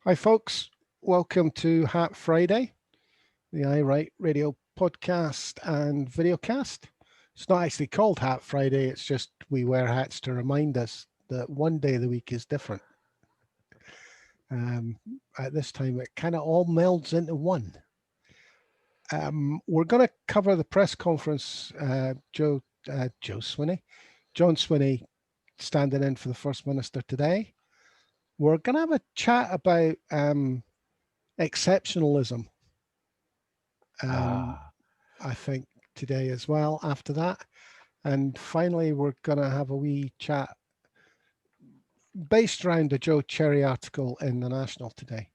Hi, folks. Welcome to Hat Friday, the I Write Radio podcast and videocast. It's not actually called Hat Friday. It's just we wear hats to remind us that one day of the week is different. At this time, it kind of all melds into one. We're going to cover the press conference. John Swinney, standing in for the First Minister today. We're going to have a chat about exceptionalism. I think today as well after that. And finally, we're going to have a wee chat based around the Joe Cherry article in the National today,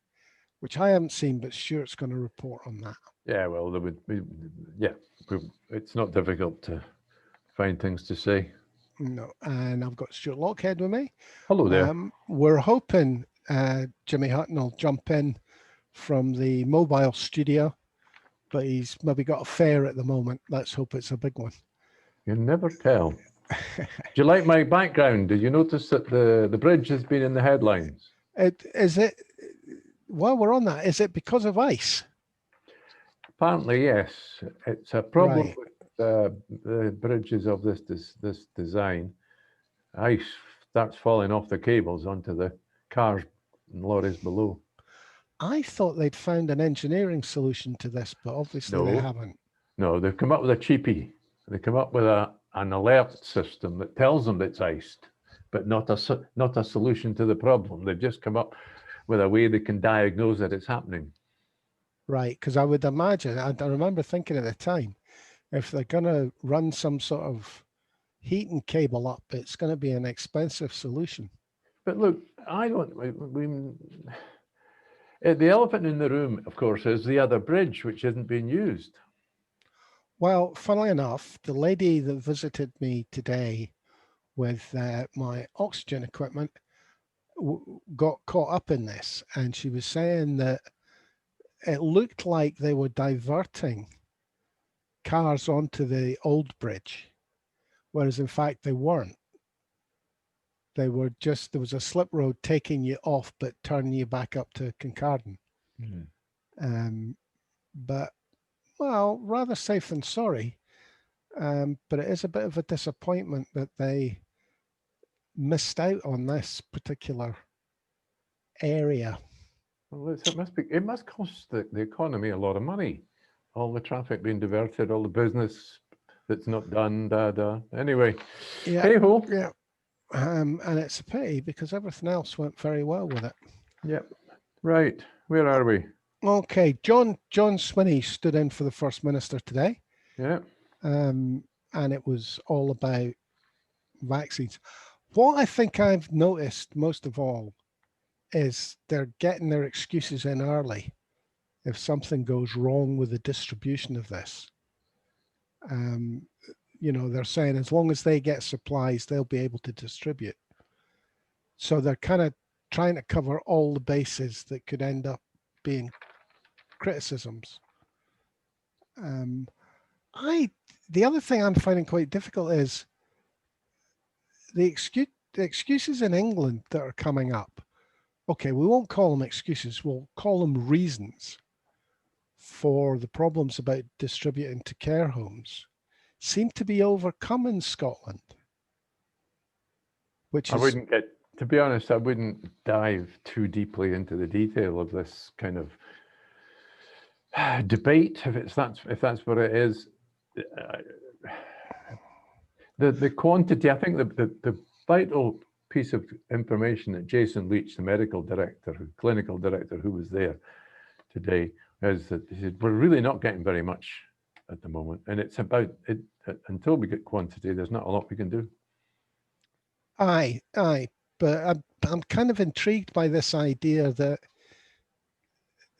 which I haven't seen, but Stuart's going to report on that. Yeah, well, there would be, it's not difficult to find things to say. No, and I've got Stuart Lockhead with me. Hello there. We're hoping Jimmy Hutton will jump in from the mobile studio, but he's maybe got a fare at the moment. Let's hope it's a big one. You never tell. Do you like my background? Did you notice that the bridge has been in the headlines? While we're on that, is it because of ice? Apparently, yes. It's a problem Right. with the bridges of this design. Ice starts falling off the cables onto the cars and lorries below. I thought they'd found an engineering solution to this, but obviously they haven't. No, they've come up with a cheapie. They come up with an alert system that tells them it's iced, but not a solution to the problem. They've just come up with a way they can diagnose that it's happening. Right, because I would imagine, I remember thinking at the time, if they're going to run some sort of heating cable up, it's going to be an expensive solution. But look, the elephant in the room, of course, is the other bridge, which isn't being used. Well, funnily enough, the lady that visited me today with my oxygen equipment got caught up in this, and she was saying that it looked like they were diverting cars onto the old bridge, whereas in fact they weren't. They were just, there was a slip road taking you off, but turning you back up to Kincardine. But, well, rather safe than sorry. But it is a bit of a disappointment that they missed out on this particular area. Well, it must cost the economy a lot of money. All the traffic being diverted, all the business that's not done, Anyway, hey-ho. Yeah. And it's a pity because everything else went very well with it. Yep. Right. Where are we? Okay. John Swinney stood in for the First Minister today. Yeah. And it was all about vaccines. What I think I've noticed most of all is they're getting their excuses in early if something goes wrong with the distribution of this. They're saying as long as they get supplies, they'll be able to distribute. So they're kind of trying to cover all the bases that could end up being criticisms. The other thing I'm finding quite difficult is the excuses in England that are coming up. Okay, we won't call them excuses, we'll call them reasons for the problems about distributing to care homes seem to be overcome in Scotland. To be honest, I wouldn't dive too deeply into the detail of this kind of debate, if that's what it is. The quantity, I think the vital piece of information that Jason Leach, the clinical director who was there today, is that he said, we're really not getting very much at the moment. And it's about it until we get quantity, there's not a lot we can do. Aye. But I'm kind of intrigued by this idea that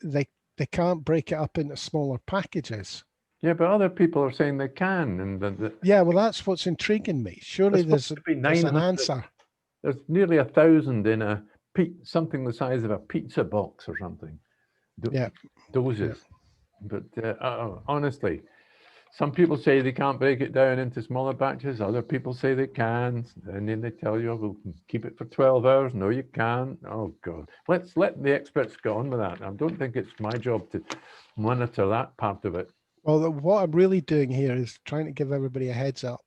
they can't break it up into smaller packages. Yeah, but other people are saying they can. Yeah, well, that's what's intriguing me. Surely there's an answer. There's nearly 1,000 in something the size of a pizza box or something. Doses. Yeah. But honestly, Some people say they can't break it down into smaller batches. Other people say they can. And then they tell you, we'll keep it for 12 hours. No, you can't. Oh, God. Let's let the experts go on with that. I don't think it's my job to monitor that part of it. Well, what I'm really doing here is trying to give everybody a heads up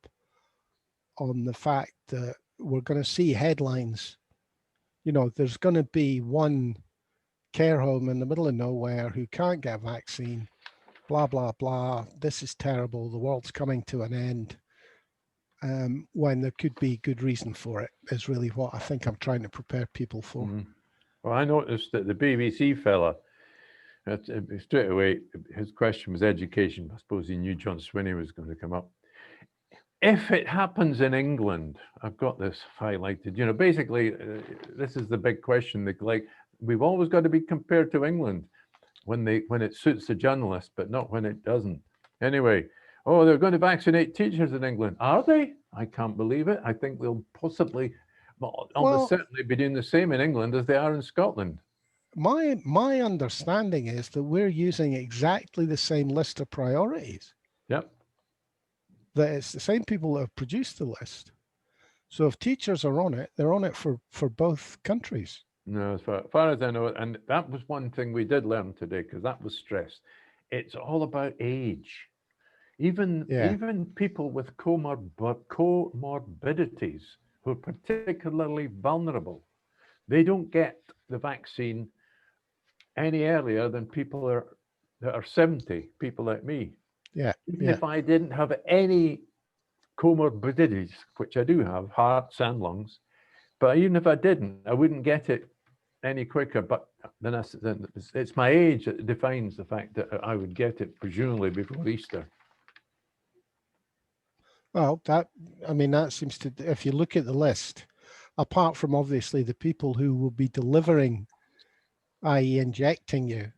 on the fact that we're going to see headlines. You know, there's going to be one care home in the middle of nowhere who can't get a vaccine, blah, blah, blah. This is terrible. The world's coming to an end. When there could be good reason for it, is really what I think I'm trying to prepare people for. Well, I noticed that the BBC fella, straight away, his question was education. I suppose he knew John Swinney was going to come up. If it happens in England, I've got this highlighted, you know, basically, this is the big question. Like, we've always got to be compared to England when it suits the journalist, but not when it doesn't. Anyway, oh, they're going to vaccinate teachers in England. Are they? I can't believe it. I think they'll possibly, almost certainly be doing the same in England as they are in Scotland. My understanding is that we're using exactly the same list of priorities. Yep. That it's the same people that have produced the list. So if teachers are on it, they're on it for both countries. No, as far as I know, and that was one thing we did learn today, because that was stressed. It's all about age. Even people with comorbidities who are particularly vulnerable, they don't get the vaccine any earlier than people that are 70, people like me. Even if I didn't have any comorbidities, which I do have, hearts and lungs, but even if I didn't, I wouldn't get it any quicker. But then it's my age that defines the fact that I would get it presumably before Easter. Well, that seems to, if you look at the list, apart from obviously the people who will be delivering, i.e. injecting you,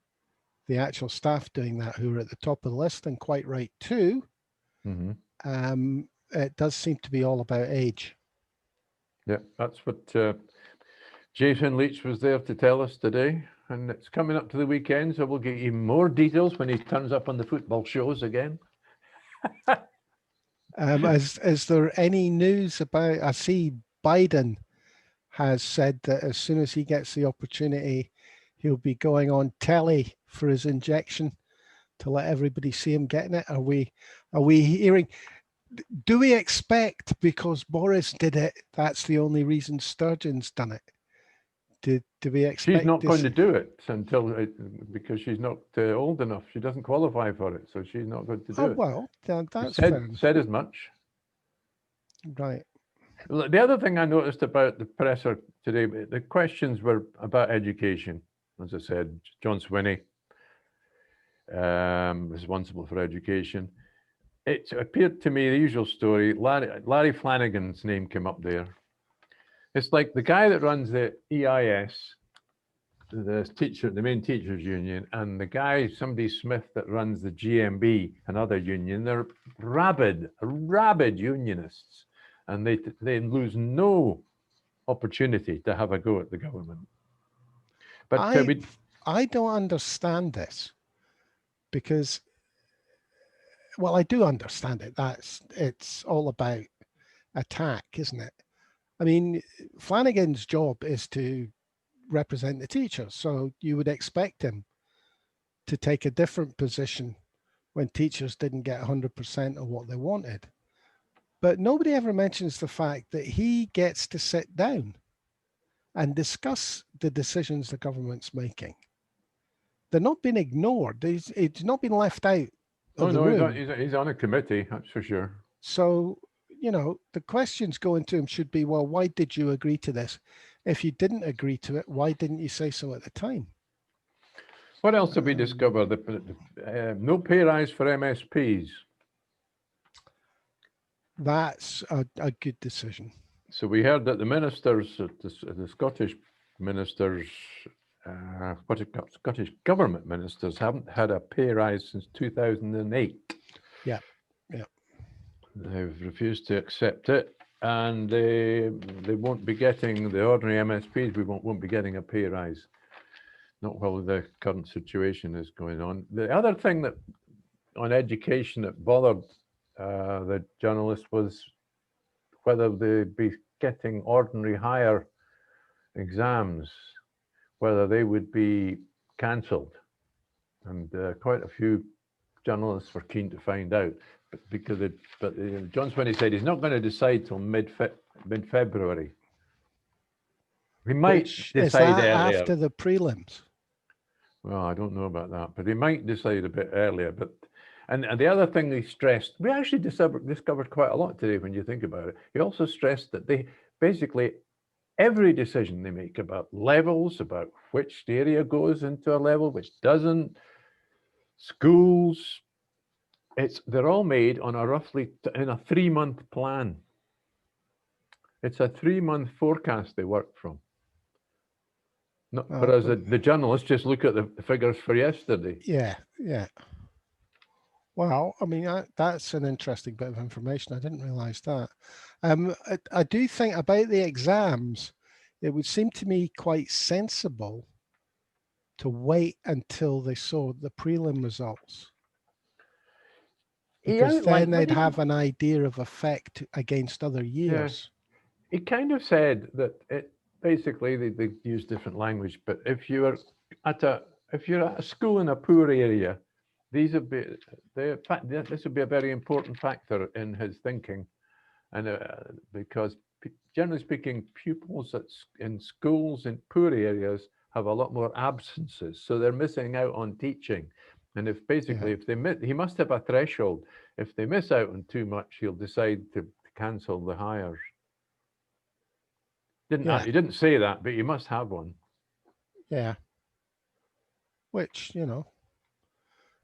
the actual staff doing that who are at the top of the list, and quite right too, it does seem to be all about age. Yeah, that's what Jason Leach was there to tell us today. And it's coming up to the weekend, so we'll get you more details when he turns up on the football shows again. Is there any news about, I see Biden has said that as soon as he gets the opportunity, he'll be going on telly for his injection to let everybody see him getting it. Are we hearing, do we expect because Boris did it, that's the only reason Sturgeon's done it? Do we expect? She's not going to do it because she's not old enough. She doesn't qualify for it, so she's not going to do it. Well, that's said as much. Right. The other thing I noticed about the presser today, the questions were about education. As I said, John Swinney, responsible for education. It appeared to me the usual story. Larry Flanagan's name came up there. It's like the guy that runs the EIS, the main teachers union, and the guy, somebody Smith, that runs the GMB, another union. They're rabid unionists, and they lose no opportunity to have a go at the government. But I don't understand this, because, well, I do understand it. It's all about attack, isn't it? I mean, Flanagan's job is to represent the teachers, so you would expect him to take a different position when teachers didn't get 100% of what they wanted. But nobody ever mentions the fact that he gets to sit down and discuss the decisions the government's making. They're not being ignored. It's not been left out of the room. He's on a committee, that's for sure. So, you know, the questions going to him should be, well, why did you agree to this? If you didn't agree to it, why didn't you say so at the time? What else have we discovered? No pay rise for MSPs. That's a good decision. So we heard that the ministers, the Scottish ministers, Scottish government ministers haven't had a pay rise since 2008. Yeah. They've refused to accept it, and they won't be getting, the ordinary MSPs, we won't be getting a pay rise. Not while the current situation is going on. The other thing that on education that bothered the journalist was whether they'd be getting ordinary higher exams, whether they would be cancelled. And quite a few journalists were keen to find out, because John Swinney said he's not going to decide till mid-February. He might decide earlier. After the prelims? Well, I don't know about that, but he might decide a bit earlier. But and the other thing he stressed, we actually discovered quite a lot today when you think about it. He also stressed that they basically every decision they make about levels, about which area goes into a level, which doesn't, schools, they're all made on a in a 3-month plan. It's a 3-month forecast they work from. Whereas the journalists just look at the figures for yesterday. Yeah. Well, I mean, that's an interesting bit of information. I didn't realize that. I do think about the exams, it would seem to me quite sensible to wait until they saw the prelim results. Because then they'd have an idea of effect against other years. Yeah. He kind of said that basically they use different language, but if you're at a school in a poor area, this would be a very important factor in his thinking, and because generally speaking, pupils in schools in poor areas have a lot more absences, so they're missing out on teaching. And if he must have a threshold. If they miss out on too much, he'll decide to cancel the hires. He didn't say that, but you must have one. Yeah. Which,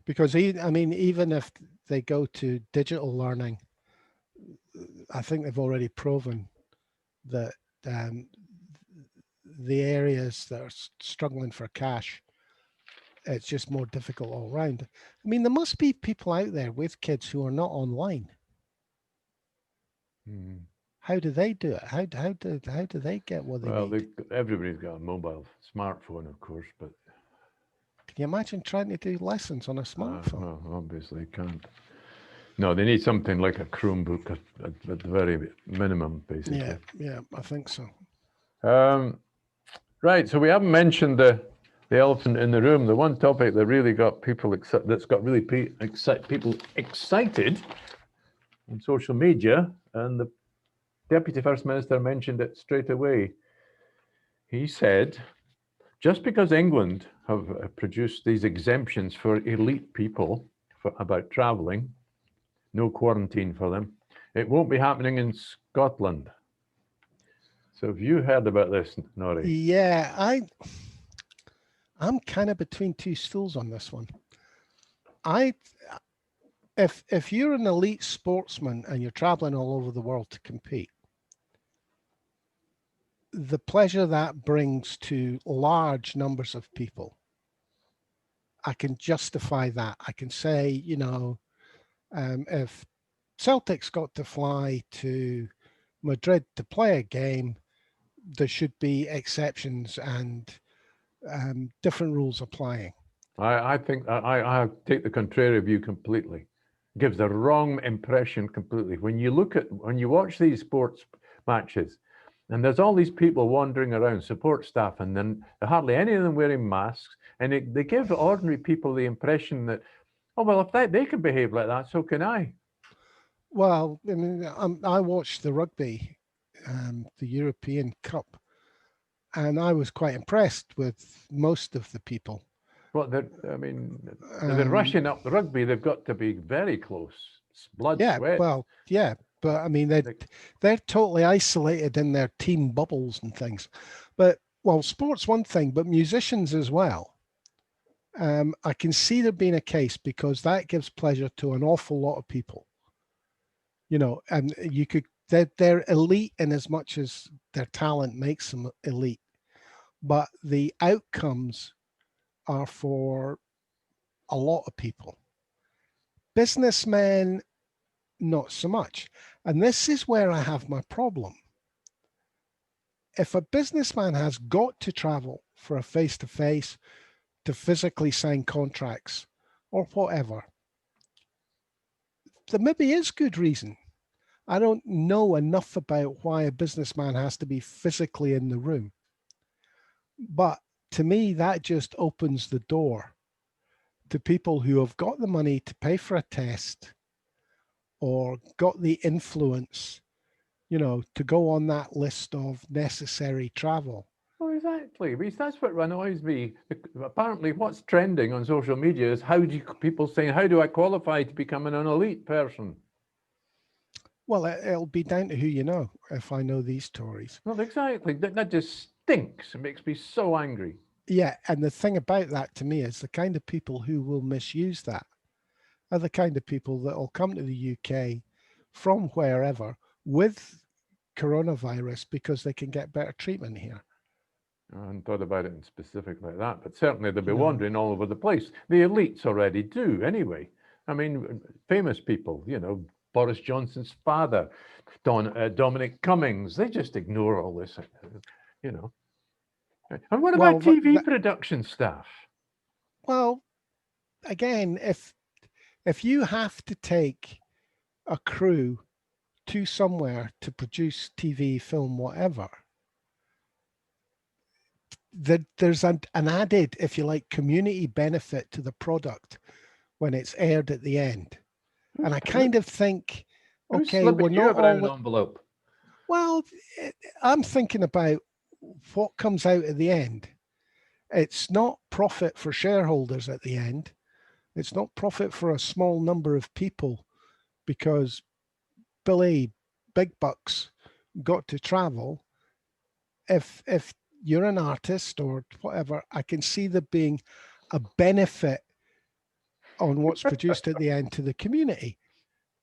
because even if they go to digital learning, I think they've already proven that the areas that are struggling for cash, it's just more difficult all around. I mean, there must be people out there with kids who are not online. How do they do it? How do they get what they need? Well, everybody's got a mobile smartphone, of course, but can you imagine trying to do lessons on a smartphone? Well, obviously can't. No, they need something like a Chromebook at the very minimum, basically. Yeah, I think so. Right, so we haven't mentioned the elephant in the room. The one topic that really got people people excited on social media, and the Deputy First Minister mentioned it straight away. He said, just because England have produced these exemptions for elite people about travelling, no quarantine for them, it won't be happening in Scotland. So have you heard about this, Norrie? Yeah, I'm kind of between two stools on this one. If you're an elite sportsman and you're traveling all over the world to compete, the pleasure that brings to large numbers of people, I can justify that. I can say, if Celtic's got to fly to Madrid to play a game, there should be exceptions and different rules applying. I think I take the contrary view completely. It gives the wrong impression completely. When you watch these sports matches, and there's all these people wandering around, support staff, and then hardly any of them wearing masks, and they give ordinary people the impression that, oh, well, if they can behave like that, so can I. Well, I mean, I watched the rugby, the European Cup, and I was quite impressed with most of the people. Well, they're rushing up the rugby. They've got to be very close. Blood, sweat. Well, yeah. But I mean, they're totally isolated in their team bubbles and things. But, well, sports one thing, but musicians as well. I can see there being a case because that gives pleasure to an awful lot of people. And they're elite in as much as their talent makes them elite. But the outcomes are for a lot of people. Businessmen, not so much. And this is where I have my problem. If a businessman has got to travel for a face-to-face to physically sign contracts or whatever, there maybe is good reason. I don't know enough about why a businessman has to be physically in the room. But to me, that just opens the door to people who have got the money to pay for a test or got the influence, you know, to go on that list of necessary travel. Oh, exactly. Because that's what annoys me. Apparently, what's trending on social media is people saying, how do I qualify to become an elite person? Well, it'll be down to who you know, if I know these stories. Well, exactly. That just stinks. It makes me so angry. Yeah, and the thing about that to me is the kind of people who will misuse that are the kind of people that will come to the UK from wherever with coronavirus because they can get better treatment here. I hadn't thought about it in specific like that, but certainly they'll be No. wandering all over the place. The elites already do anyway. I mean, famous people, you know, Boris Johnson's father, Dominic Cummings, they just ignore all this, you know. And what about TV production staff? Well, again, if you have to take a crew to somewhere to produce TV, film, whatever, there's an added, if you like, community benefit to the product when it's aired at the end. And I kind of think, okay, we're not all... envelope? Well, I'm thinking about what comes out at the end. It's not profit for shareholders at the end. It's not profit for a small number of people because Billy Big Bucks got to travel. If you're an artist or whatever, I can see there being a benefit on what's produced at the end to the community.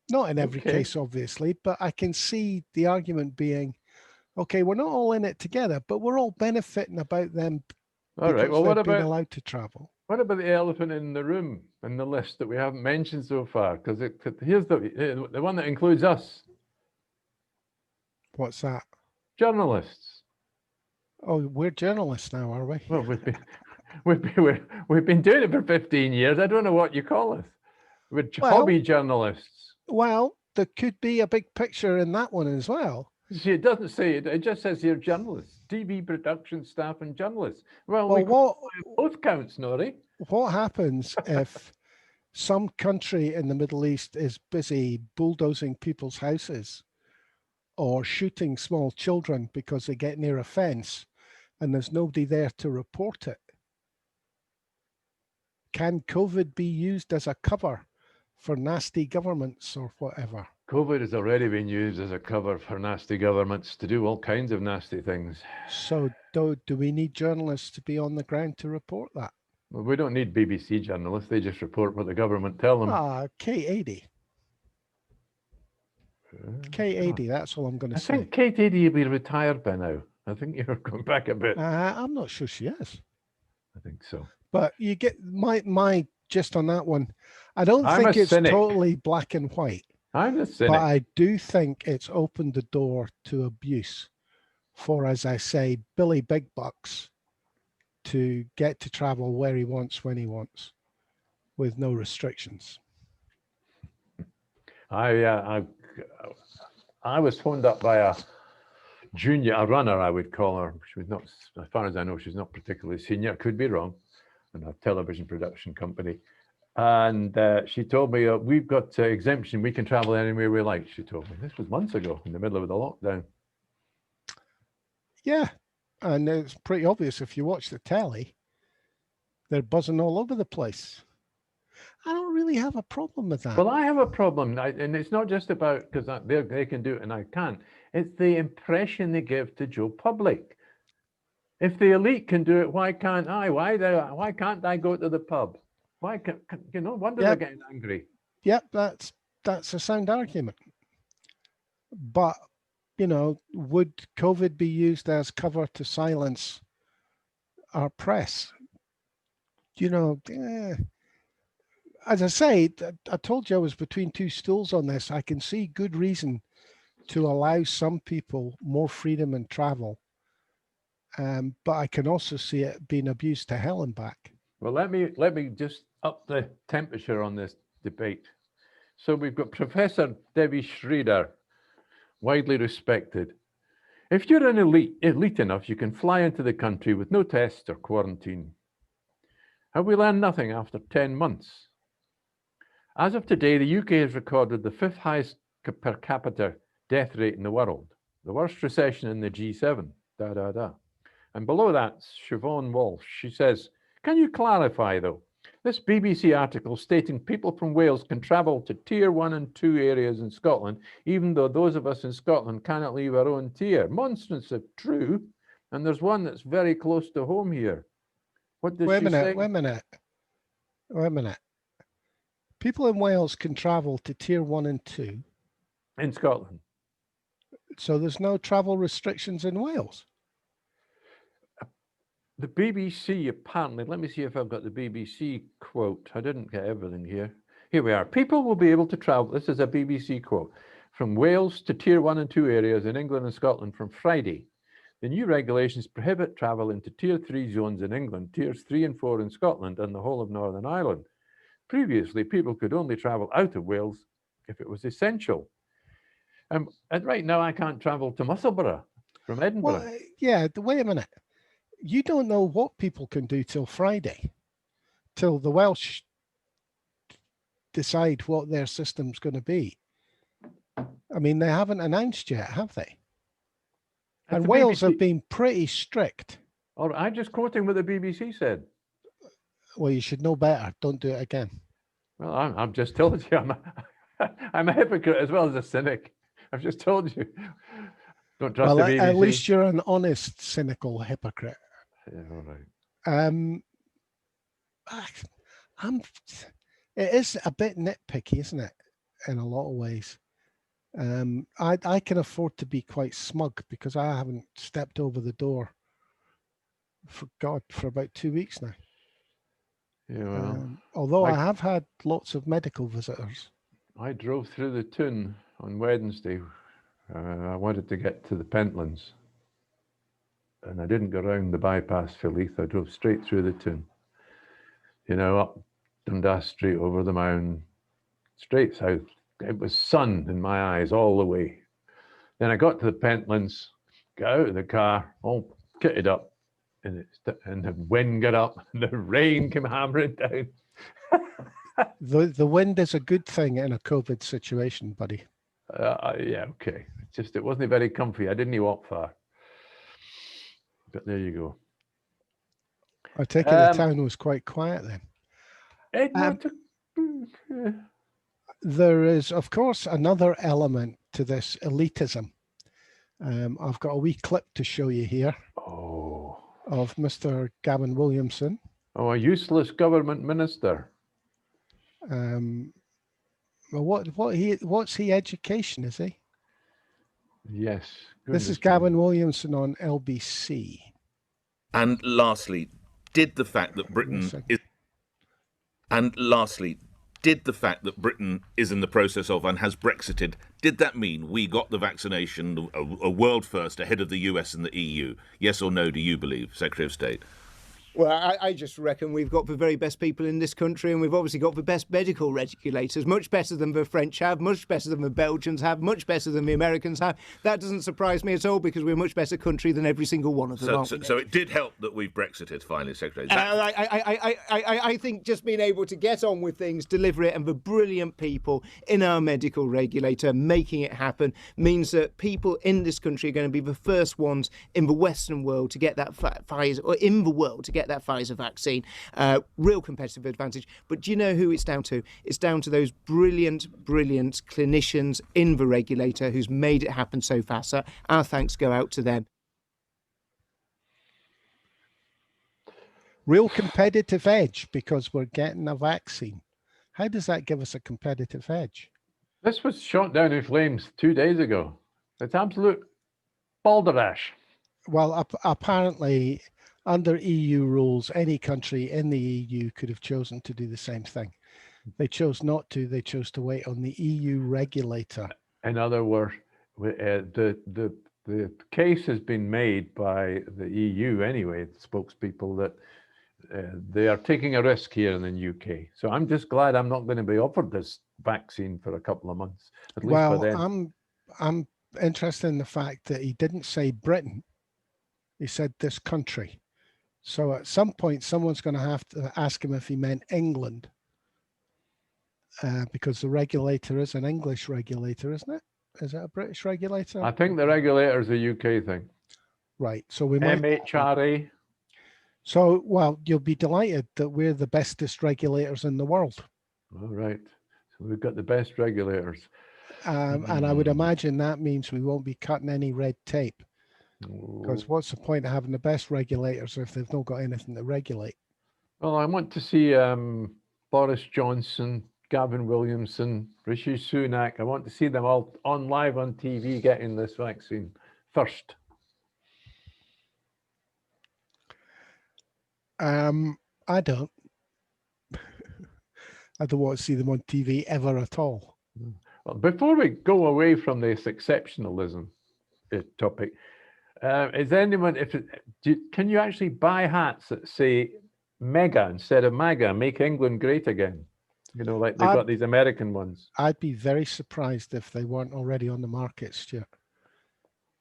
Not in every case, obviously, but I can see the argument being, okay, we're not all in it together, but we're all benefiting about them. All right. Well, what about being allowed to travel? What about the elephant in the room in the list that we haven't mentioned so far? Because here's the one that includes us. What's that? Journalists. Oh, we're journalists now, are we? Well, we've been doing it for 15 years. I don't know what you call us. We're hobby journalists. Well, there could be a big picture in that one as well. See, it doesn't say it. It just says you're journalists, TV production staff and journalists. Well both counts, Nori. What happens if some country in the Middle East is busy bulldozing people's houses or shooting small children because they get near a fence and there's nobody there to report it? Can COVID be used as a cover for nasty governments or whatever? COVID has already been used as a cover for nasty governments to do all kinds of nasty things. So do we need journalists to be on the ground to report that? Well, we don't need BBC journalists. They just report what the government tell them. K80. K80, that's all I'm going to say. I think Kate 80 will be retired by now. I think you're going back a bit. I'm not sure she is. I think so. But you get my gist on that one. I don't think it's totally black and white. I'm a cynic. But I do think it's opened the door to abuse for, as I say, Billy Big Bucks to get to travel where he wants, when he wants, with no restrictions. I was phoned up by a runner, I would call her. She was not, as far as I know, she's not particularly senior. Could be wrong. In a television production company. And she told me, we've got exemption. We can travel anywhere we like, she told me. This was months ago in the middle of the lockdown. Yeah. And it's pretty obvious if you watch the telly, they're buzzing all over the place. I don't really have a problem with that. Well, I have a problem. And it's not just about because they can do it and I can't. It's the impression they give to Joe Public. If the elite can do it, why can't I? Why can't I go to the pub? Why can't, you know, wonder they're getting angry. Yep, that's a sound argument. But, you know, would COVID be used as cover to silence our press? You know, as I say, I told you I was between two stools on this. I can see good reason to allow some people more freedom and travel. But I can also see it being abused to hell and back. Well, let me just up the temperature on this debate. So we've got Professor Debbie Schrader, widely respected. If you're an elite enough, you can fly into the country with no tests or quarantine. Have we learned nothing after 10 months? As of today, the UK has recorded the 5th highest per capita death rate in the world, the worst recession in the G7, And below that, Siobhan Walsh, she says, can you clarify though, this BBC article stating people from Wales can travel to tier 1 and 2 areas in Scotland, even though those of us in Scotland cannot leave our own tier. Monstrance if true, and there's one that's very close to home here. What does she say? Wait a minute. People in Wales can travel to tier 1 and 2. In Scotland. So there's no travel restrictions in Wales? The BBC apparently, let me see if I've got the BBC quote. I didn't get everything here. Here we are. People will be able to travel, this is a BBC quote, from Wales to tier 1 and 2 areas in England and Scotland from Friday. The new regulations prohibit travel into tier 3 zones in England, tiers 3 and 4 in Scotland and the whole of Northern Ireland. Previously, people could only travel out of Wales if it was essential. And right now, I can't travel to Musselburgh from Edinburgh. Well, yeah, wait a minute. You don't know what people can do till Friday, till the Welsh decide what their system's going to be. I mean, they haven't announced yet, have they? And Wales have been pretty strict. All right, I'm just quoting what the BBC said. Well, you should know better. Don't do it again. Well, I'm just telling you, I'm a hypocrite as well as a cynic. I've just told you. Don't trust the BBC. At least you're an honest, cynical hypocrite. Yeah, all right. It is a bit nitpicky, isn't it? In a lot of ways. I can afford to be quite smug because I haven't stepped over the door for about 2 weeks now. Yeah, well, although I have had lots of medical visitors. I drove through the Toon on Wednesday. I wanted to get to the Pentlands, and I didn't go around the bypass for Leith. I drove straight through the Toon. You know, up Dundas Street, over the mound, straight south. It was sun in my eyes all the way. Then I got to the Pentlands, got out of the car, all kitted up, and the wind got up, and the rain came hammering down. The wind is a good thing in a COVID situation, buddy. Yeah, okay. It wasn't very comfy. I didn't walk far. But there you go. I take it the town was quite quiet then. There is, of course, another element to this elitism. I've got a wee clip to show you here. Oh. Of Mr. Gavin Williamson. Oh, a useless government minister. Well, what's he education, is he? Yes. This is Gavin Williamson on LBC. And lastly, did the fact that Britain is in the process of and has Brexited, did that mean we got the vaccination, a world first, ahead of the US and the EU? Yes or no, do you believe, Secretary of State? Well, I just reckon we've got the very best people in this country, and we've obviously got the best medical regulators, much better than the French have, much better than the Belgians have, much better than the Americans have. That doesn't surprise me at all, because we're a much better country than every single one of them. So it did help that we've Brexited finally, Secretary. I think just being able to get on with things, deliver it, and the brilliant people in our medical regulator making it happen means that people in this country are going to be the first ones in the Western world to get that Pfizer, or in the world to get that Pfizer vaccine. Real competitive advantage. But do you know who it's down to? It's down to those brilliant clinicians in the regulator who's made it happen so fast. So our thanks go out to them. Real competitive edge because we're getting a vaccine. How does that give us a competitive edge? This was shot down in flames 2 days ago. It's absolute balderdash. Well, apparently, under EU rules, any country in the EU could have chosen to do the same thing. They chose not to. They chose to wait on the EU regulator. In other words, the case has been made by the EU anyway, the spokespeople, that they are taking a risk here in the UK. So I'm just glad I'm not going to be offered this vaccine for a couple of months, at least by Well, then. I'm interested in the fact that he didn't say Britain. He said this country. So at some point, someone's going to have to ask him if he meant England, because the regulator is an English regulator, isn't it? Is it a British regulator? I think the regulator is a UK thing. Right. So we might. MHRA. So, well, you'll be delighted that we're the bestest regulators in the world. All right. So we've got the best regulators. And I would imagine that means we won't be cutting any red tape. Because what's the point of having the best regulators if they've not got anything to regulate? Well, I want to see Boris Johnson, Gavin Williamson, Rishi Sunak. I want to see them all on live on TV getting this vaccine first. I don't. I don't want to see them on TV ever at all. Well, before we go away from this exceptionalism topic, is anyone, can you actually buy hats that say mega instead of MAGA, make England great again? You know, like they've got these American ones. I'd be very surprised if they weren't already on the market, Stuart.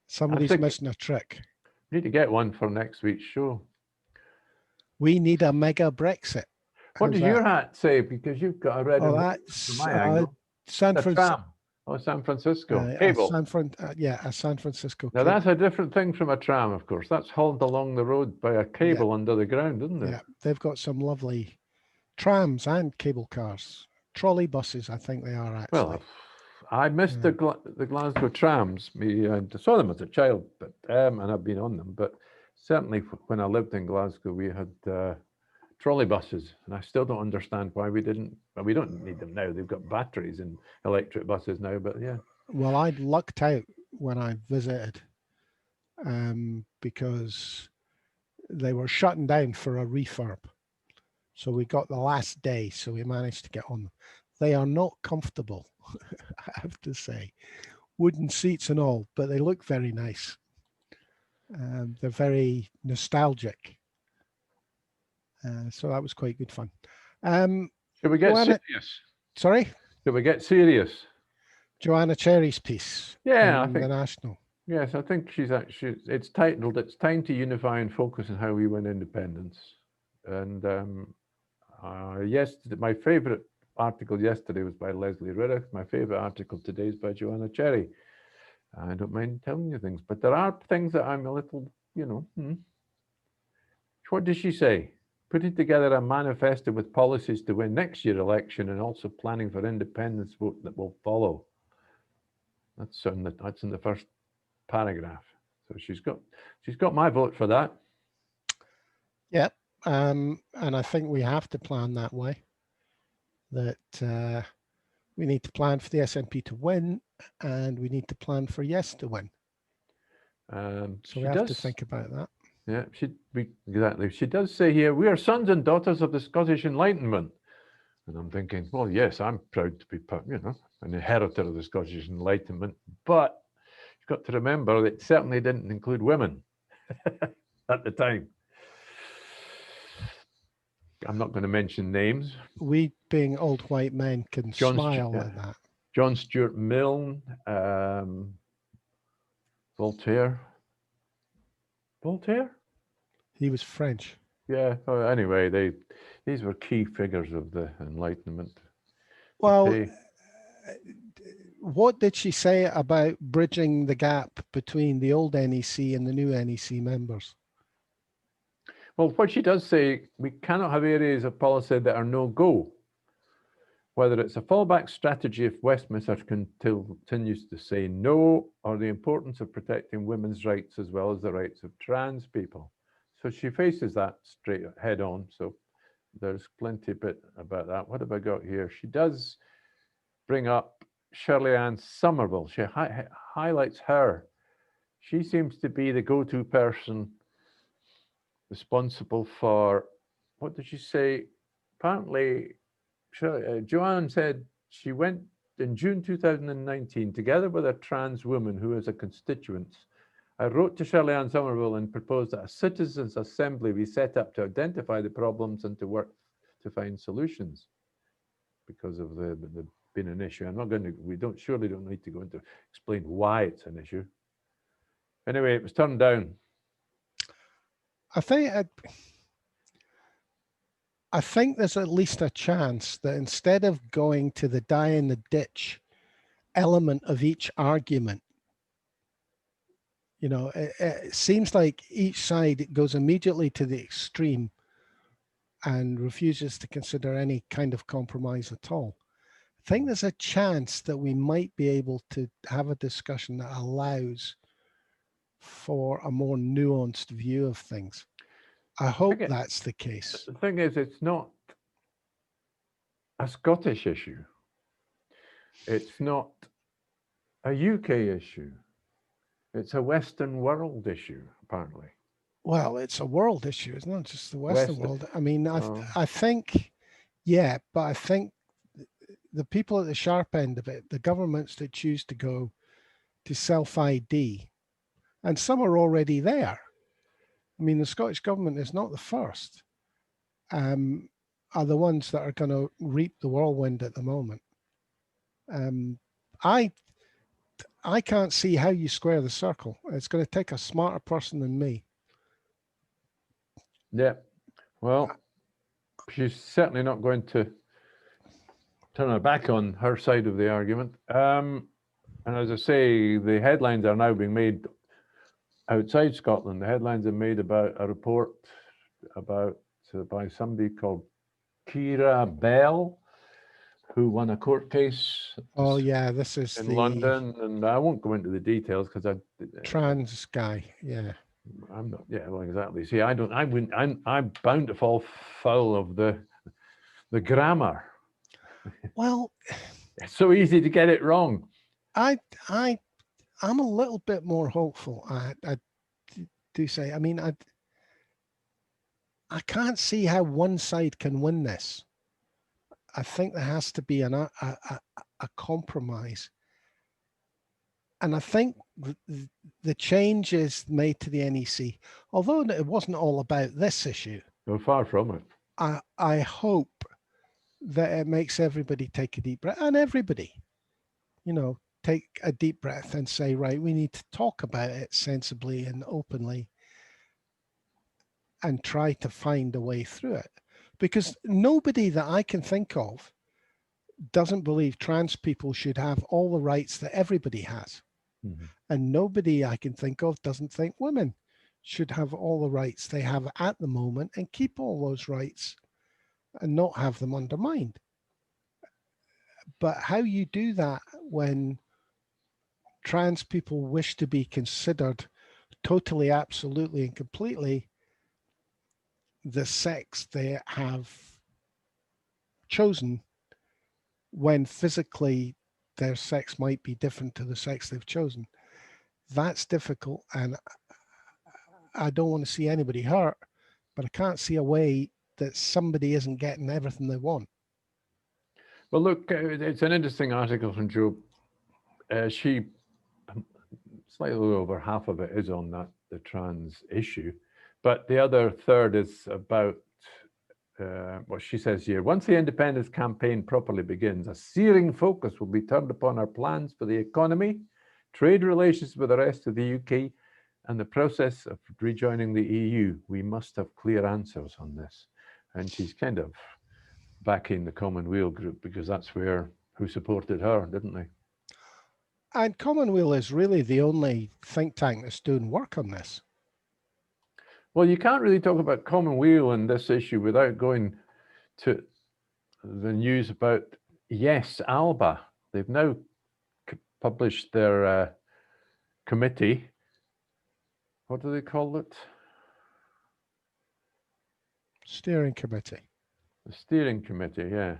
Somebody's missing a trick. Need to get one for next week's show. We need a mega Brexit. What does your hat say? Because you've got a red and white that's from my angle. San Francisco. Oh, San Francisco. Cable. A San Francisco. Now, that's a different thing from a tram, of course. That's hauled along the road by a cable under the ground, isn't it? Yeah, they've got some lovely trams and cable cars. Trolley buses, I think they are, actually. Well, I missed the Glasgow trams. I saw them as a child, but and I've been on them. But certainly when I lived in Glasgow, we had trolley buses, and I still don't understand why we didn't. Well, we don't need them now. They've got batteries in electric buses now, but yeah. Well, I lucked out when I visited because they were shutting down for a refurb. So we got the last day, so we managed to get on them. They are not comfortable, I have to say. Wooden seats and all, but they look very nice. They're very nostalgic. So that was quite good fun. Should we get serious? Sorry? Should we get serious? Joanna Cherry's piece. Yeah, I think the National. Yes, I think she's actually. It's titled "It's Time to Unify and Focus on How We Win Independence." And yes, my favourite article yesterday was by Leslie Riddoch. My favourite article today is by Joanna Cherry. I don't mind telling you things, but there are things that I'm a little, What does she say? Putting together a manifesto with policies to win next year's election and also planning for independence vote that will follow. That's in the first paragraph. So she's got my vote for that. Yep. And I think we have to plan that way. That we need to plan for the SNP to win, and we need to plan for YES to win. So we have to think about that. Yeah, exactly. She does say here, we are sons and daughters of the Scottish Enlightenment. And I'm thinking, well, yes, I'm proud to be, an inheritor of the Scottish Enlightenment. But you've got to remember that it certainly didn't include women at the time. I'm not going to mention names. We, being old white men, can smile at that. John Stuart Mill, Voltaire. Voltaire? He was French. Yeah. Anyway, these were key figures of the Enlightenment. Well, what did she say about bridging the gap between the old NEC and the new NEC members? Well, what she does say, we cannot have areas of policy that are no-go. Whether it's a fallback strategy if Westminster continues to say no, or the importance of protecting women's rights as well as the rights of trans people. So she faces that straight head on. So there's plenty bit about that. What have I got here? She does bring up Shirley Ann Somerville. She highlights her. She seems to be the go-to person responsible for, what did she say? Apparently, Joanne said she went in June 2019 together with a trans woman who is a constituent I wrote to Shirley Ann Somerville and proposed that a citizens' assembly be set up to identify the problems and to work to find solutions because of the been an issue. I'm not going to, surely don't need to go into explain why it's an issue. Anyway, it was turned down. I think there's at least a chance that instead of going to the die in the ditch element of each argument, you know, it seems like each side goes immediately to the extreme and refuses to consider any kind of compromise at all. I think there's a chance that we might be able to have a discussion that allows for a more nuanced view of things. I hope that's the case. The thing is, it's not a Scottish issue. It's not a UK issue. It's a Western world issue, apparently. Well, it's a world issue. It's not just the Western world. I mean, I think, yeah, but I think the people at the sharp end of it, the governments that choose to go to self-ID, and some are already there. I mean, the Scottish government is not the first, are the ones that are going to reap the whirlwind at the moment. I can't see how you square the circle. It's going to take a smarter person than me. Yeah, well, she's certainly not going to turn her back on her side of the argument. And as I say, the headlines are now being made outside Scotland. The headlines are made about a report about by somebody called Kira Bell, who won a court case. Oh yeah, this is in London, and I won't go into the details because trans guy. Yeah, I'm not. Yeah, well, exactly. See, I don't. I wouldn't. I'm bound to fall foul of the grammar. Well, it's so easy to get it wrong. I'm a little bit more hopeful. I do say. I mean, I can't see how one side can win this. I think there has to be a compromise. And I think the changes made to the NEC, although it wasn't all about this issue. No, far from it. I hope that it makes everybody take a deep breath, and everybody, you know, take a deep breath and say, right, we need to talk about it sensibly and openly and try to find a way through it. Because nobody that I can think of doesn't believe trans people should have all the rights that everybody has. Mm-hmm. And nobody I can think of doesn't think women should have all the rights they have at the moment and keep all those rights and not have them undermined. But how you do that when trans people wish to be considered totally, absolutely, and completely the sex they have chosen, when physically their sex might be different to the sex they've chosen, that's difficult. And I don't want to see anybody hurt, but I can't see a way that somebody isn't getting everything they want. Well, look, it's an interesting article from Jo. She, slightly over half of it is on the trans issue, but the other third is about what she says here. Once the independence campaign properly begins, a searing focus will be turned upon our plans for the economy, trade relations with the rest of the UK, and the process of rejoining the EU. We must have clear answers on this. And she's kind of backing the Commonweal group because that's who supported her, didn't they? And Commonweal is really the only think tank that's doing work on this. Well, you can't really talk about Commonweal and this issue without going to the news about YES ALBA. They've now published their committee. What do they call it? Steering committee. The steering committee, yeah,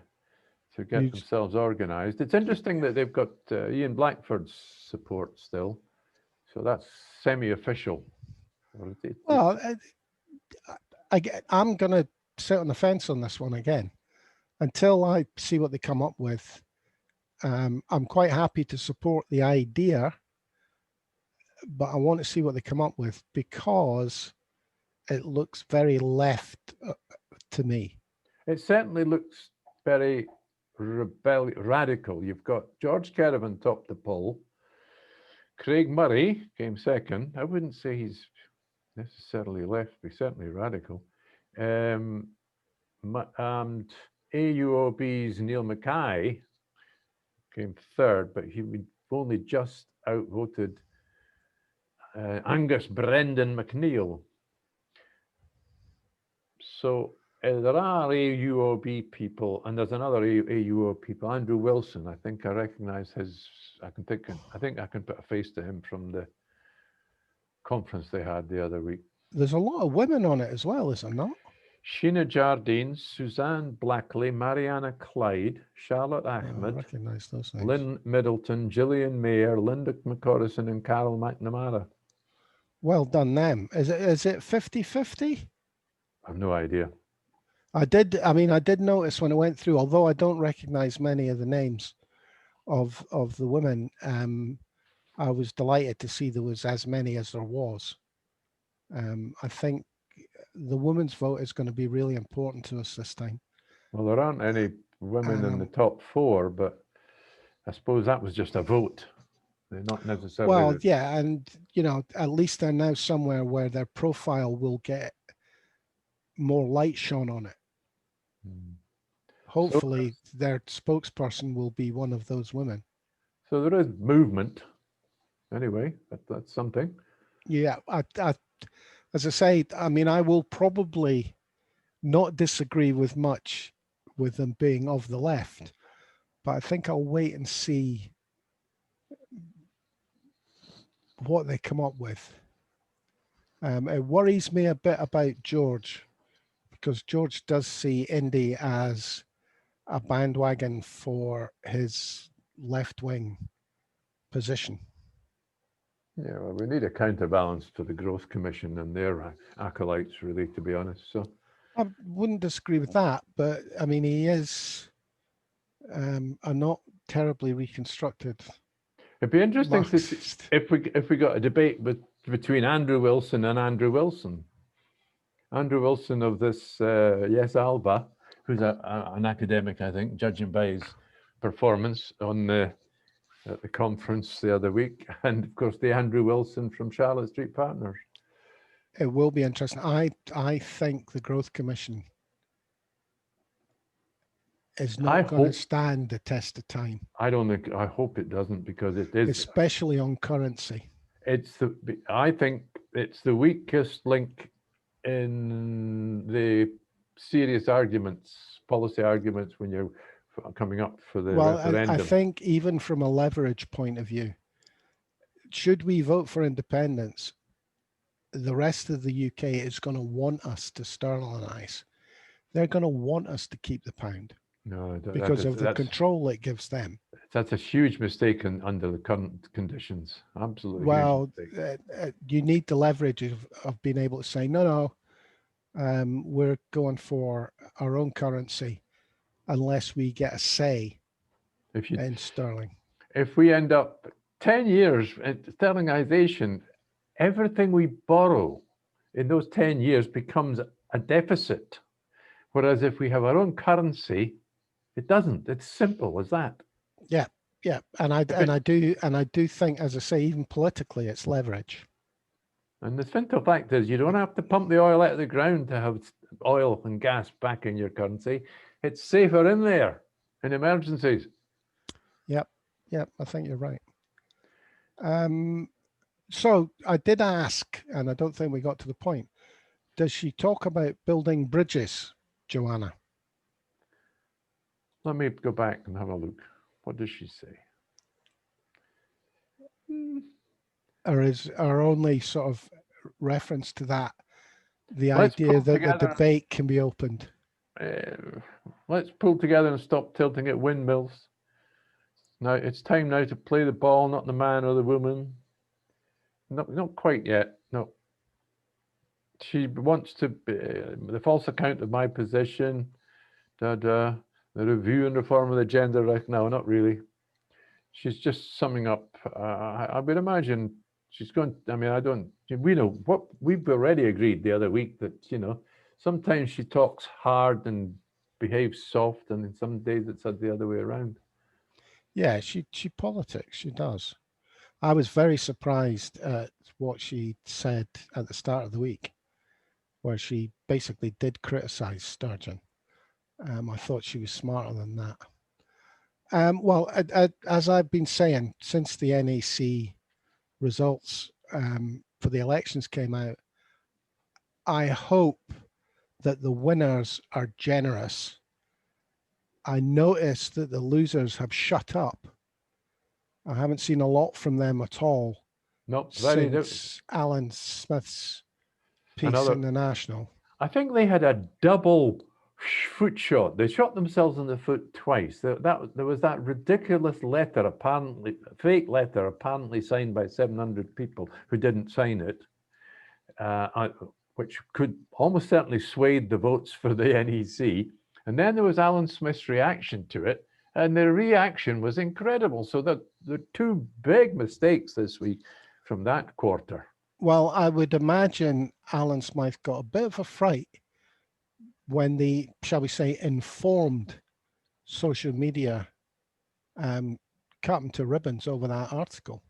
to get themselves organised. It's interesting that they've got Ian Blackford's support still, so that's semi-official. Well, I'm going to sit on the fence on this one again until I see what they come up with. I'm quite happy to support the idea but I want to see what they come up with because it looks very left to me. It certainly looks very radical. You've got George Caravan topped the poll. Craig Murray came second. I wouldn't say he's necessarily left, but certainly radical. And AUOB's Neil Mackay came third, but he would only just outvoted Angus Brendan McNeil. So there are AUOB people, and there's another AUO people. Andrew Wilson, I think I recognise his. I think I can put a face to him from the conference they had the other week. There's a lot of women on it as well, is there not? Sheena Jardine, Suzanne Blackley, Mariana Clyde, Charlotte Ahmed, I recognise those names. Lynn Middleton, Gillian Mayer, Linda McCorrison, and Carol McNamara. Well done them. Is it 50-50? I've no idea. I did notice when I went through, although I don't recognise many of the names of the women, I was delighted to see there was as many as there was. I think the women's vote is going to be really important to us this time. Well, there aren't any women in the top four, but I suppose that was just a vote. They're not necessarily. Well, yeah, and at least they're now somewhere where their profile will get more light shone on it. Hopefully, their spokesperson will be one of those women. So there is movement. Anyway, that's something. Yeah, as I say, I will probably not disagree with much with them being of the left, but I think I'll wait and see what they come up with. It worries me a bit about George, because George does see Indy as a bandwagon for his left-wing position. Yeah, well, we need a counterbalance to the Growth Commission and their acolytes, really, to be honest. So I wouldn't disagree with that, but he is a not terribly reconstructed. It'd be interesting to see Marxist. if we got a debate between Andrew Wilson and Andrew Wilson. Andrew Wilson of this YES ALBA, who's an academic, I think, judging by his performance on at the conference the other week, and of course the Andrew Wilson from Charlotte Street Partners. It will be interesting. I think the Growth Commission is not going to stand the test of time. I hope it doesn't, because it is, especially on currency. I think it's the weakest link in the serious arguments, policy arguments, when you're coming up for the referendum. I think even from a leverage point of view, should we vote for independence, the rest of the UK is going to want us to sterlinize. They're going to want us to keep the pound. No, because of the control it gives them. That's a huge mistake under the current conditions. Absolutely. Well, you need the leverage of being able to say, no, we're going for our own currency unless we get a say in sterling. If we end up 10 years at sterlingization, everything we borrow in those 10 years becomes a deficit. Whereas if we have our own currency, it doesn't. It's simple as that. Yeah. And I do think, as I say, even politically, it's leverage. And the simple fact is, you don't have to pump the oil out of the ground to have oil and gas back in your currency. It's safer in there in emergencies. Yep. I think you're right. So I did ask, and I don't think we got to the point. Does she talk about building bridges, Joanna? Let me go back and have a look. What does she say? Or is our only sort of reference to that the idea that the debate can be opened? Let's pull together and stop tilting at windmills. Now it's time now to play the ball, not the man or the woman. Not quite yet. No. She wants to be the false account of my position. The review and reform of the gender right now. Not really. She's just summing up. I would imagine she's going. I mean, I don't. We know what we've already agreed the other week that sometimes she talks hard and behaves soft, and in some days it's the other way around. Yeah, she politics. She does. I was very surprised at what she said at the start of the week, where she basically did criticize Sturgeon. I thought she was smarter than that. Well, as I've been saying, since the NAC results for the elections came out, I hope that the winners are generous. I noticed that the losers have shut up. I haven't seen a lot from them at all. No, since Alan Smith's piece in the National. I think they had a double foot shot. They shot themselves in the foot twice. There was that ridiculous letter, apparently fake letter, apparently signed by 700 people who didn't sign it, which could almost certainly swayed the votes for the NEC. And then there was Alan Smith's reaction to it, and the reaction was incredible. So the two big mistakes this week from that quarter. Well, I would imagine Alan Smith got a bit of a fright when the, shall we say, informed social media cut him to ribbons over that article.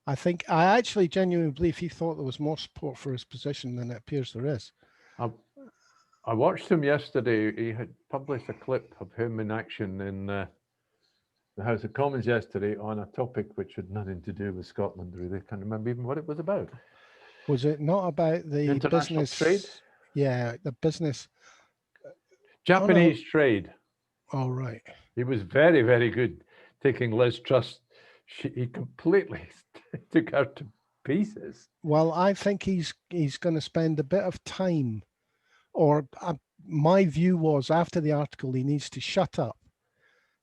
I actually genuinely believe he thought there was more support for his position than it appears there is. I watched him yesterday. He had published a clip of him in action in the House of Commons yesterday on a topic which had nothing to do with Scotland, really. I can't remember even what it was about. Was it not about the international business trade? Yeah, the business. Japanese trade. All right. He was very, very good taking Liz Truss. He completely took her to pieces. Well, I think he's going to spend a bit of time, or my view was after the article, he needs to shut up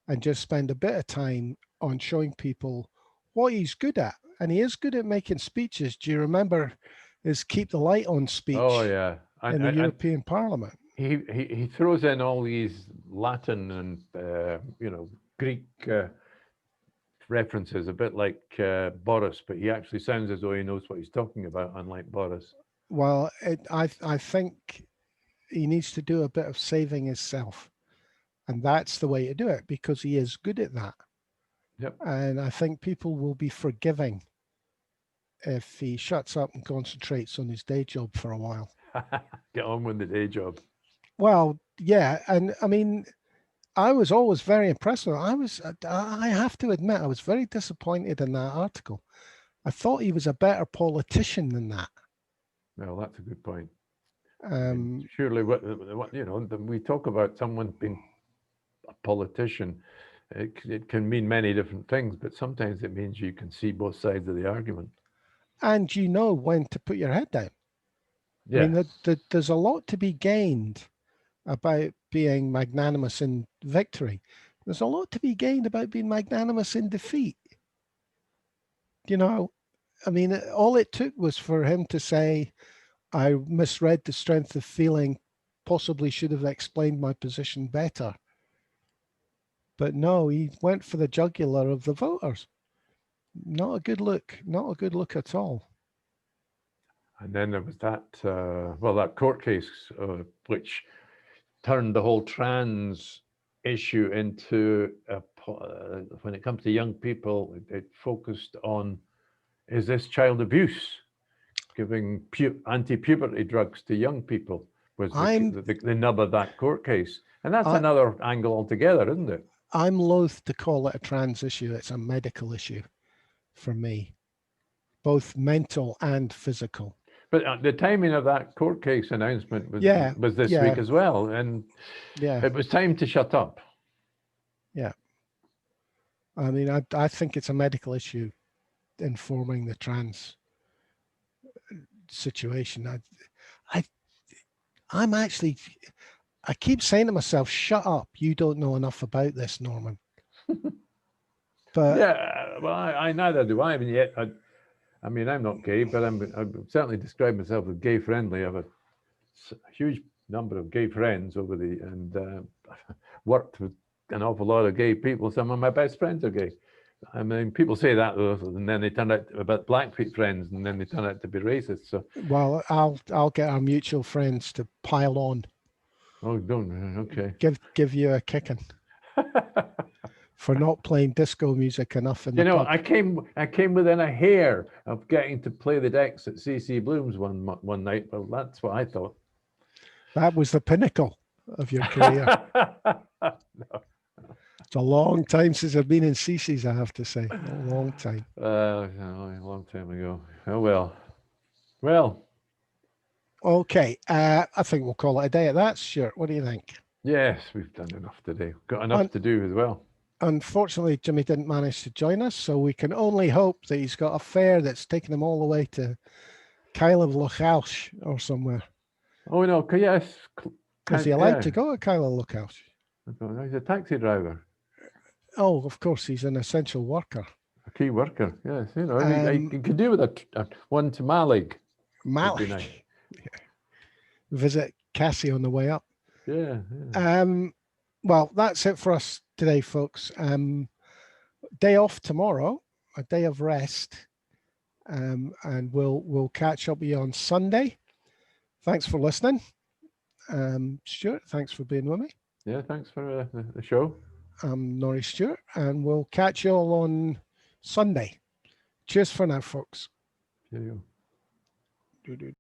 and just spend a bit of time on showing people what he's good at. And he is good at making speeches. Do you remember his Keep the Light On speech? Oh, yeah. In the European Parliament. He throws in all these Latin and, Greek references, a bit like Boris, but he actually sounds as though he knows what he's talking about, unlike Boris. Well, I think he needs to do a bit of saving himself. And that's the way to do it, because he is good at that. Yep. And I think people will be forgiving if he shuts up and concentrates on his day job for a while. Get on with the day job. Well, yeah. And I mean, I was always very impressed with him. I have to admit, I was very disappointed in that article. I thought he was a better politician than that. Well, that's a good point. Surely, we talk about someone being a politician. It can mean many different things, but sometimes it means you can see both sides of the argument. And you know when to put your head down. Yeah. I mean, there's a lot to be gained about being magnanimous in victory. There's a lot to be gained about being magnanimous in defeat. I mean, all it took was for him to say, I misread the strength of feeling, possibly should have explained my position better. But no, he went for the jugular of the voters. Not a good look. Not a good look at all. And then there was that, that court case, which turned the whole trans issue into, when it comes to young people, it focused on, is this child abuse? Giving anti-puberty drugs to young people was the nub of that court case. And that's another angle altogether, isn't it? I'm loath to call it a trans issue. It's a medical issue for me, both mental and physical. But the timing of that court case announcement was this week as well. And it was time to shut up. Yeah. I mean, I think it's a medical issue informing the trans situation. I keep saying to myself, shut up. You don't know enough about this, Norman. But yeah, well, I neither do I. I mean, yet, I mean, I'm not gay, but I certainly describe myself as gay friendly. I have a huge number of gay friends and worked with an awful lot of gay people. Some of my best friends are gay. I mean, people say that, and then they turn out about black friends, and then they turn out to be racist. So, Well, I'll get our mutual friends to pile on. oh, don't. Okay. Give you a kicking for not playing disco music enough in the You know, pub. I came within a hair of getting to play the decks at CC Bloom's one night. Well, that's what I thought. That was the pinnacle of your career. No. It's a long time since I've been in CC's, I have to say. A long time. A long time ago. Oh well. Well. Okay, I think we'll call it a day at that, Stuart. What do you think? Yes, we've done enough today. Got enough to do as well. Unfortunately, Jimmy didn't manage to join us, so we can only hope that he's got a fare that's taking him all the way to Kyle of Lochaush or somewhere. Oh no, yes. Is he allowed to go to Kyle of Lochaush? He's a taxi driver. Oh, of course, he's an essential worker. A key worker, yes. You know, I could do with a one to Malig. Malik. Nice. Visit Cassie on the way up. Yeah. Well, that's it for us today, folks. Day off tomorrow, a day of rest, and we'll catch up with you on Sunday. Thanks for listening. Stuart, thanks for being with me. Yeah, thanks for the show. I'm Norrie Stewart, and we'll catch you all on Sunday. Cheers for now, folks. Cheerio.